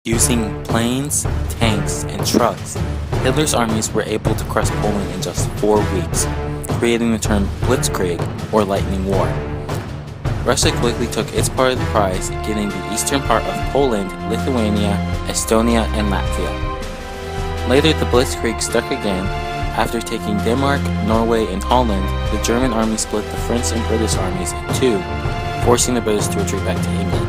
Using planes, tanks, and trucks, Hitler's armies were able to crush Poland in just 4 weeks, creating the term Blitzkrieg, or Lightning War. Russia quickly took its part of the prize, getting the eastern part of Poland, Lithuania, Estonia, and Latvia. Later, the Blitzkrieg struck again. After taking Denmark, Norway, and Holland, the German army split the French and British armies in two, forcing the British to retreat back to England.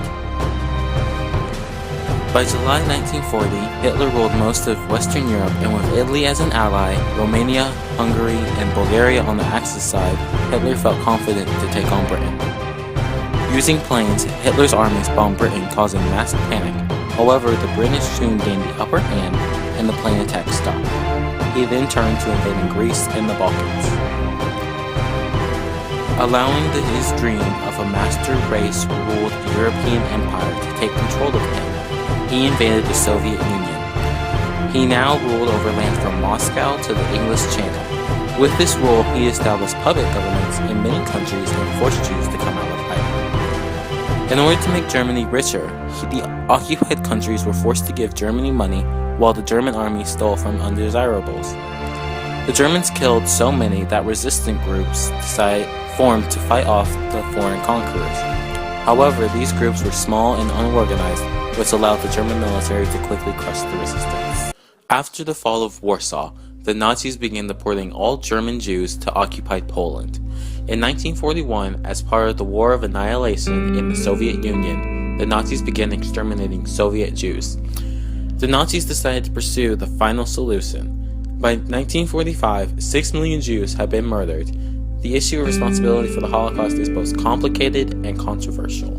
By July 1940, Hitler ruled most of Western Europe, and with Italy as an ally, Romania, Hungary, and Bulgaria on the Axis side, Hitler felt confident to take on Britain. Using planes, Hitler's armies bombed Britain, causing mass panic. However, the British soon gained the upper hand, and the plane attack stopped. He then turned to invading Greece and the Balkans. Allowing his dream of a master race-ruled European empire to take control of him, he invaded the Soviet Union. He now ruled over land from Moscow to the English Channel. With this rule, he established puppet governments in many countries and forced Jews to come out of hiding. In order to make Germany richer, the occupied countries were forced to give Germany money while the German army stole from undesirables. The Germans killed so many that resistant groups formed to fight off the foreign conquerors. However, these groups were small and unorganized, which allowed the German military to quickly crush the resistance. After the fall of Warsaw, the Nazis began deporting all German Jews to occupied Poland. In 1941, as part of the War of Annihilation in the Soviet Union, the Nazis began exterminating Soviet Jews. The Nazis decided to pursue the final solution. By 1945, 6 million Jews had been murdered. The issue of responsibility for the Holocaust is both complicated and controversial.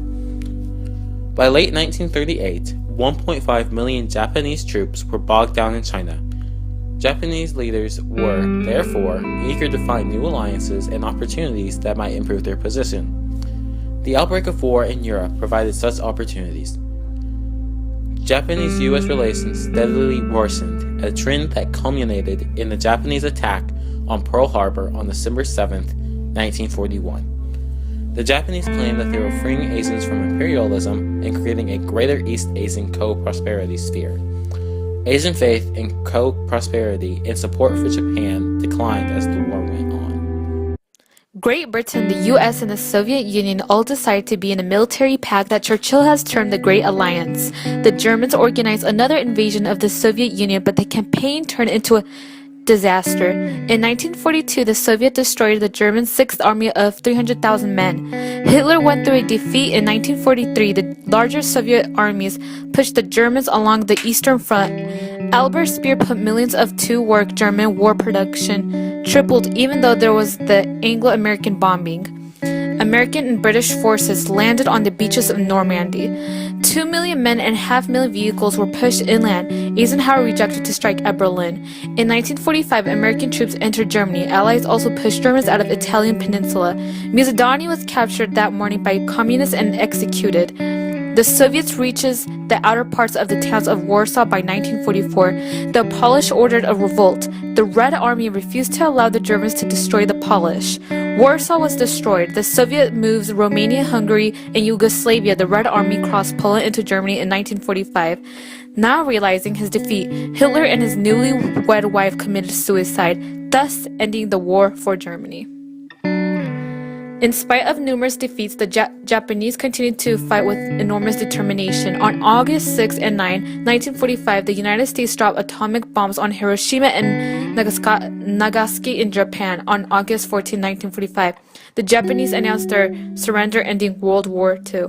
By late 1938, 1.5 million Japanese troops were bogged down in China. Japanese leaders were, therefore, eager to find new alliances and opportunities that might improve their position. The outbreak of war in Europe provided such opportunities. Japanese-U.S. relations steadily worsened, a trend that culminated in the Japanese attack on Pearl Harbor on December 7, 1941. The Japanese claimed that they were freeing Asians from imperialism and creating a greater East Asian co-prosperity sphere. Asian faith in co-prosperity and support for Japan declined as the war went on. Great Britain, the US, and the Soviet Union all decided to be in a military pact that Churchill has termed the Great Alliance. The Germans organized another invasion of the Soviet Union, but the campaign turned into a disaster. In 1942, the Soviets destroyed the German Sixth Army of 300,000 men. Hitler went through a defeat in 1943. The larger Soviet armies pushed the Germans along the Eastern Front. Albert Speer put millions to work. German war production tripled, even though there was the Anglo-American bombing. American and British forces landed on the beaches of Normandy. 2 million men and 500,000 vehicles were pushed inland. Eisenhower rejected to strike at Berlin. In 1945, American troops entered Germany. Allies also pushed Germans out of Italian peninsula. Mussolini was captured that morning by communists and executed. The Soviets reaches the outer parts of the towns of Warsaw by 1944. The Polish ordered a revolt. The Red Army refused to allow the Germans to destroy the Polish. Warsaw was destroyed. The Soviet moves Romania, Hungary, and Yugoslavia. The Red Army crossed Poland into Germany in 1945. Now realizing his defeat, Hitler and his newlywed wife committed suicide, thus ending the war for Germany. In spite of numerous defeats, the Japanese continued to fight with enormous determination. On August 6 and 9, 1945, the United States dropped atomic bombs on Hiroshima and Nagasaki in Japan. On August 14, 1945, the Japanese announced their surrender, ending World War II.